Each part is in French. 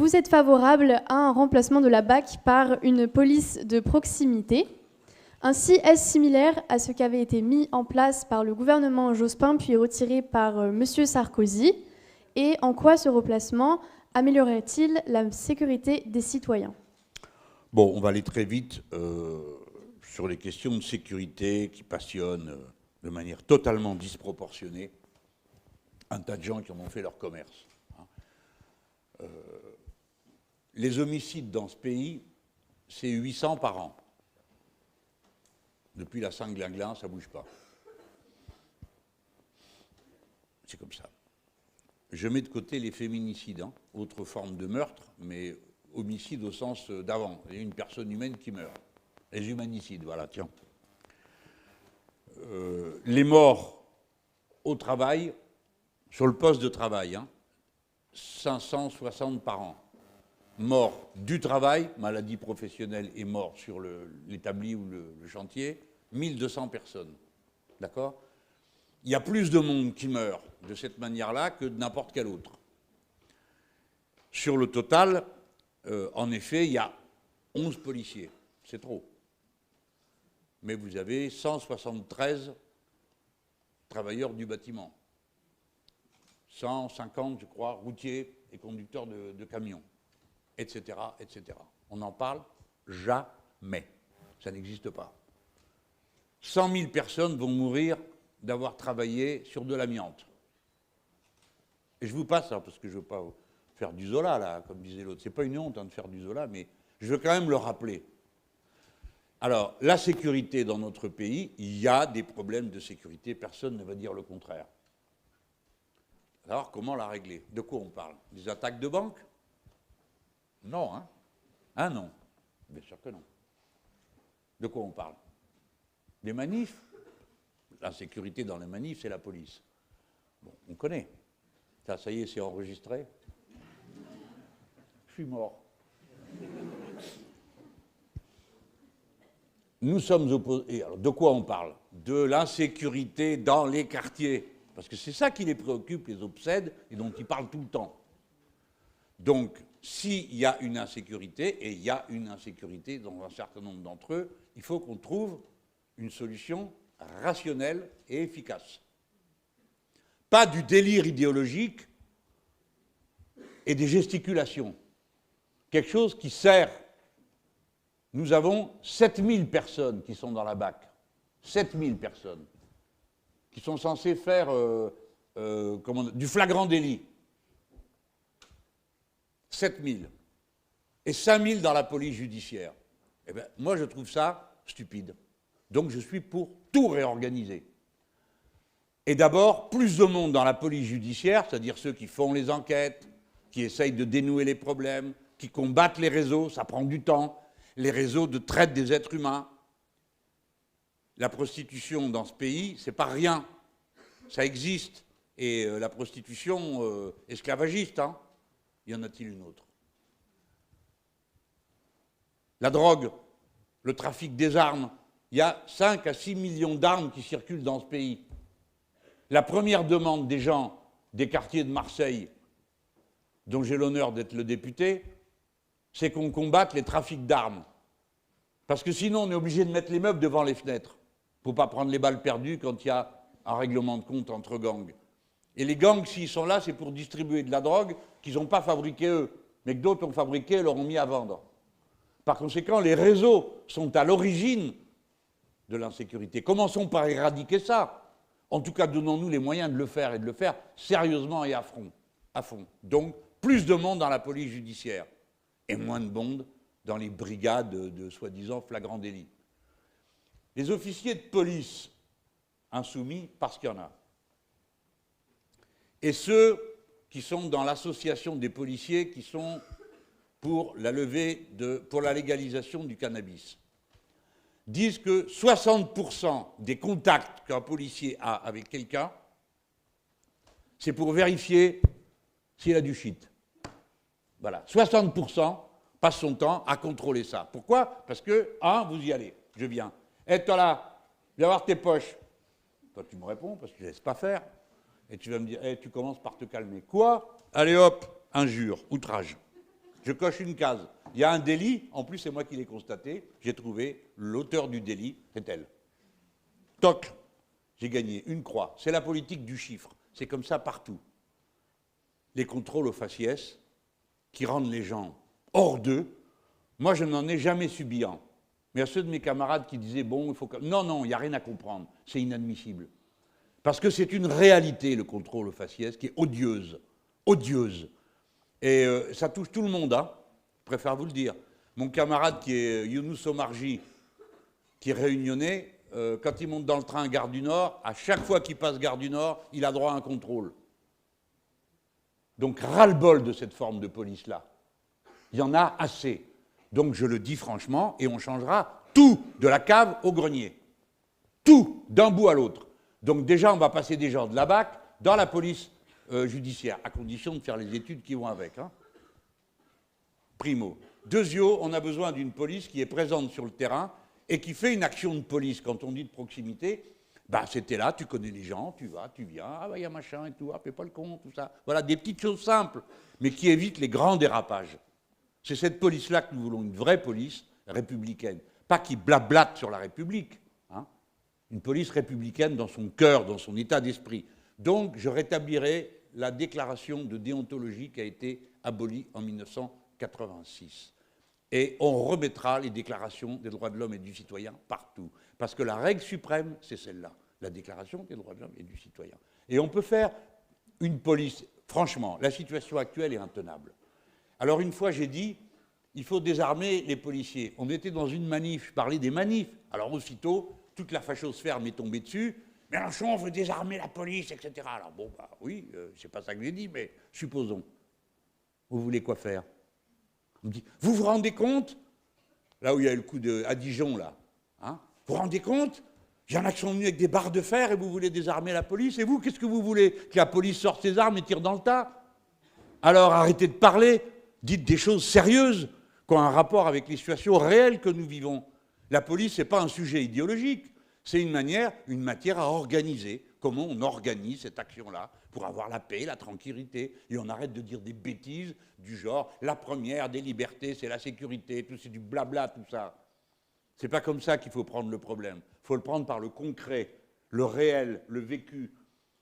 Vous êtes favorable à un remplacement de la BAC par une police de proximité. Ainsi, est-ce similaire à ce qui avait été mis en place par le gouvernement Jospin puis retiré par M. Sarkozy? Et en quoi ce remplacement améliorerait-il la sécurité des citoyens? Bon, on va aller très vite sur les questions de sécurité qui passionnent de manière totalement disproportionnée un tas de gens qui en ont fait leur commerce. Les homicides dans ce pays, c'est 800 par an. Depuis la Saint-Glinglin, ça ne bouge pas. C'est comme ça. Je mets de côté les féminicides, autre forme de meurtre, mais homicide au sens d'avant. Il y a une personne humaine qui meurt. Les humanicides, voilà, tiens. Les morts au travail, sur le poste de travail, 560 par an. Morts du travail, maladie professionnelle et morts sur l'établi ou le chantier, 1200 personnes. D'accord? Il y a plus de monde qui meurt de cette manière-là que de n'importe quel autre. Sur le total, en effet, il y a 11 policiers. C'est trop. Mais vous avez 173 travailleurs du bâtiment. 150, je crois, routiers et conducteurs de camions, etc., etc. On n'en parle jamais. Ça n'existe pas. 100 000 personnes vont mourir d'avoir travaillé sur de l'amiante. Et je vous passe, parce que je ne veux pas faire du Zola, là, comme disait l'autre. Ce n'est pas une honte de faire du Zola, mais je veux quand même le rappeler. Alors, la sécurité dans notre pays, il y a des problèmes de sécurité, personne ne va dire le contraire. Alors, comment la régler? De quoi on parle? Des attaques de banque? Non, hein? Ah non, bien sûr que non. De quoi on parle? Des manifs? L'insécurité dans les manifs, c'est la police. Bon, on connaît. Ça y est, c'est enregistré. Je suis mort. Nous sommes opposés. Alors, de quoi on parle? De l'insécurité dans les quartiers. Parce que c'est ça qui les préoccupe, les obsède, et dont ils parlent tout le temps. Donc, s'il y a une insécurité, et il y a une insécurité dans un certain nombre d'entre eux, il faut qu'on trouve une solution rationnelle et efficace. Pas du délire idéologique et des gesticulations. Quelque chose qui sert. Nous avons 7000 personnes qui sont dans la BAC. 7000 personnes qui sont censées faire du flagrant délit. 7000. Et 5000 dans la police judiciaire. Eh bien, moi, je trouve ça stupide. Donc, je suis pour tout réorganiser. Et d'abord, plus de monde dans la police judiciaire, c'est-à-dire ceux qui font les enquêtes, qui essayent de dénouer les problèmes, qui combattent les réseaux, ça prend du temps, les réseaux de traite des êtres humains. La prostitution dans ce pays, c'est pas rien. Ça existe. Et la prostitution esclavagiste, y en a-t-il une autre? La drogue, le trafic des armes, il y a 5 à 6 millions d'armes qui circulent dans ce pays. La première demande des gens des quartiers de Marseille, dont j'ai l'honneur d'être le député, c'est qu'on combatte les trafics d'armes. Parce que sinon, on est obligé de mettre les meubles devant les fenêtres pour ne pas prendre les balles perdues quand il y a un règlement de compte entre gangs. Et les gangs, s'ils sont là, c'est pour distribuer de la drogue qu'ils n'ont pas fabriquée eux, mais que d'autres ont fabriquée et leur ont mis à vendre. Par conséquent, les réseaux sont à l'origine de l'insécurité. Commençons par éradiquer ça. En tout cas, donnons-nous les moyens de le faire et de le faire sérieusement et à fond. Donc, plus de monde dans la police judiciaire et moins de monde dans les brigades de soi-disant flagrant délit. Les officiers de police insoumis, parce qu'il y en a. Et ceux qui sont dans l'association des policiers qui sont pour la légalisation du cannabis, disent que 60% des contacts qu'un policier a avec quelqu'un, c'est pour vérifier s'il a du shit. Voilà. 60% passe son temps à contrôler ça. Pourquoi? Parce que, vous y allez, je viens. Toi là, viens voir tes poches. Toi, tu me réponds parce que tu ne laisses pas faire. Et tu vas me dire, tu commences par te calmer. Quoi? Allez hop, injure, outrage. Je coche une case. Il y a un délit, en plus c'est moi qui l'ai constaté, j'ai trouvé l'auteur du délit, c'est elle. Toc, j'ai gagné une croix. C'est la politique du chiffre, c'est comme ça partout. Les contrôles aux faciès qui rendent les gens hors d'eux, moi je n'en ai jamais subi un. Mais à ceux de mes camarades qui disaient, bon, il faut que... Non, non, il n'y a rien à comprendre, c'est inadmissible. Parce que c'est une réalité, le contrôle aux faciès, qui est odieuse, odieuse. Et ça touche tout le monde, hein. Je préfère vous le dire. Mon camarade qui est Younous Omarji, qui est réunionnais, quand il monte dans le train Gare du Nord, à chaque fois qu'il passe Gare du Nord, il a droit à un contrôle. Donc ras-le-bol de cette forme de police-là. Il y en a assez. Donc je le dis franchement, et on changera tout, de la cave au grenier. Tout, d'un bout à l'autre. Donc déjà, on va passer des gens de la BAC dans la police judiciaire, à condition de faire les études qui vont avec. Hein. Primo. Deuxio, on a besoin d'une police qui est présente sur le terrain et qui fait une action de police. Quand on dit de proximité, bah, c'était là, tu connais les gens, tu vas, tu viens, ah bah il y a machin et tout, ah fais pas le con, tout ça. Voilà, des petites choses simples, mais qui évitent les grands dérapages. C'est cette police-là que nous voulons, une vraie police républicaine. Pas qui blablate sur la République. Hein. Une police républicaine dans son cœur, dans son état d'esprit. Donc, je rétablirai la déclaration de déontologie qui a été abolie en 1986. Et on remettra les déclarations des droits de l'homme et du citoyen partout. Parce que la règle suprême, c'est celle-là, la déclaration des droits de l'homme et du citoyen. Et on peut faire une police. Franchement, la situation actuelle est intenable. Alors une fois, j'ai dit, il faut désarmer les policiers. On était dans une manif, je parlais des manifs. Alors aussitôt, toute la fachosphère m'est tombée dessus. Mélenchon veut désarmer la police, etc. Alors bon, bah oui, c'est pas ça que j'ai dit, mais supposons. Vous voulez quoi faire? On me dit, vous vous rendez compte? Là où il y a eu le coup à Dijon, là. Hein, vous vous rendez compte? Il y en a qui sont venus avec des barres de fer et vous voulez désarmer la police. Et vous, qu'est-ce que vous voulez? Que la police sorte ses armes et tire dans le tas? Alors arrêtez de parler. Dites des choses sérieuses qui ont un rapport avec les situations réelles que nous vivons. La police, ce n'est pas un sujet idéologique. C'est une matière à organiser. Comment on organise cette action-là pour avoir la paix, la tranquillité. Et on arrête de dire des bêtises du genre la première des libertés, c'est la sécurité, tout c'est du blabla, tout ça. C'est pas comme ça qu'il faut prendre le problème. Il faut le prendre par le concret, le réel, le vécu.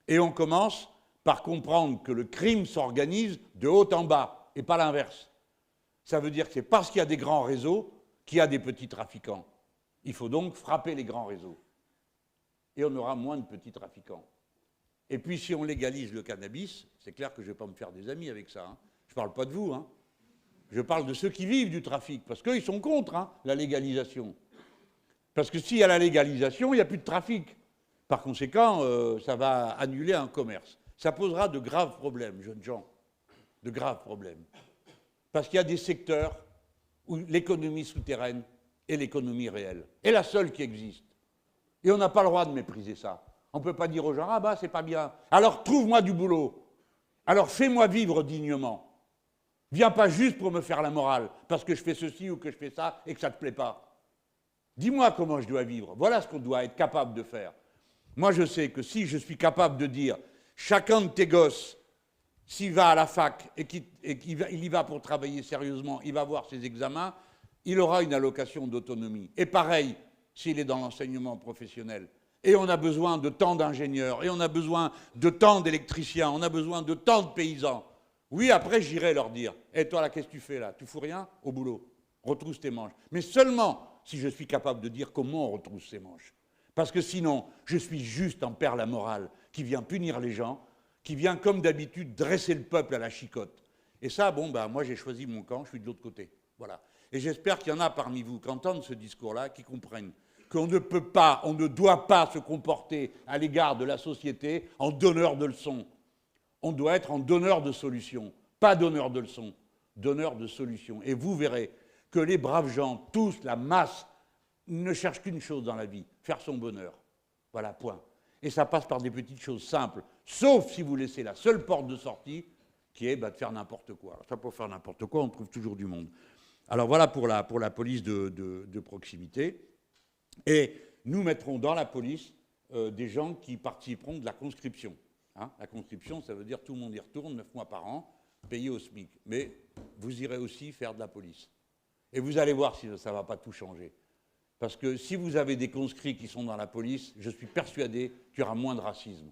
Et on commence par comprendre que le crime s'organise de haut en bas, et pas l'inverse. Ça veut dire que c'est parce qu'il y a des grands réseaux qu'il y a des petits trafiquants. Il faut donc frapper les grands réseaux. Et on aura moins de petits trafiquants. Et puis si on légalise le cannabis, c'est clair que je ne vais pas me faire des amis avec ça. Hein. Je ne parle pas de vous. Hein. Je parle de ceux qui vivent du trafic, parce qu'ils sont contre la légalisation. Parce que s'il y a la légalisation, il n'y a plus de trafic. Par conséquent, ça va annuler un commerce. Ça posera de graves problèmes, jeunes gens. De graves problèmes. Parce qu'il y a des secteurs où l'économie souterraine est l'économie réelle. Et la seule qui existe. Et on n'a pas le droit de mépriser ça. On ne peut pas dire aux gens, ah bah c'est pas bien. Alors trouve-moi du boulot. Alors fais-moi vivre dignement. Viens pas juste pour me faire la morale, parce que je fais ceci ou que je fais ça et que ça ne te plaît pas. Dis-moi comment je dois vivre. Voilà ce qu'on doit être capable de faire. Moi je sais que si je suis capable de dire, chacun de tes gosses, s'il va à la fac et qu'il y va pour travailler sérieusement, il va voir ses examens, il aura une allocation d'autonomie. Et pareil, s'il est dans l'enseignement professionnel. Et on a besoin de tant d'ingénieurs, et on a besoin de tant d'électriciens, on a besoin de tant de paysans. Oui, après, j'irai leur dire, hé, toi, là, qu'est-ce que tu fais, là? Tu fous rien? Au boulot. Retrousse tes manches. Mais seulement si je suis capable de dire comment on retrousse ses manches. Parce que sinon, je suis juste un père la morale qui vient punir les gens, qui vient, comme d'habitude, dresser le peuple à la chicotte. Et ça, bon, ben, moi, j'ai choisi mon camp, je suis de l'autre côté. Voilà. Et j'espère qu'il y en a parmi vous qui entendent ce discours-là, qui comprennent qu'on ne peut pas, on ne doit pas se comporter à l'égard de la société en donneur de leçons. On doit être en donneur de solutions, pas donneur de leçons, donneur de solutions. Et vous verrez que les braves gens, tous, la masse, ne cherchent qu'une chose dans la vie, faire son bonheur. Voilà, point. Et ça passe par des petites choses simples, sauf si vous laissez la seule porte de sortie, qui est de faire n'importe quoi. Alors, ça, pour faire n'importe quoi, on trouve toujours du monde. Alors voilà pour la police de proximité. Et nous mettrons dans la police des gens qui participeront de la conscription. Hein, la conscription, ça veut dire tout le monde y retourne 9 mois par an, payé au SMIC. Mais vous irez aussi faire de la police. Et vous allez voir si ça ne va pas tout changer. Parce que si vous avez des conscrits qui sont dans la police, je suis persuadé qu'il y aura moins de racisme,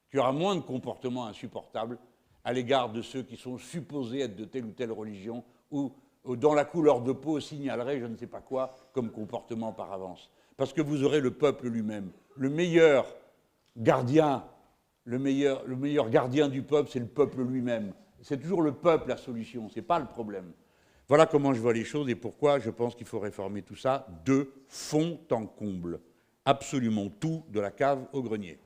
qu'il y aura moins de comportements insupportables à l'égard de ceux qui sont supposés être de telle ou telle religion ou dont la couleur de peau signalerait je ne sais pas quoi comme comportement par avance. Parce que vous aurez le peuple lui-même. Le meilleur gardien du peuple, c'est le peuple lui-même. C'est toujours le peuple la solution, ce n'est pas le problème. Voilà comment je vois les choses et pourquoi je pense qu'il faut réformer tout ça de fond en comble. Absolument tout, de la cave au grenier.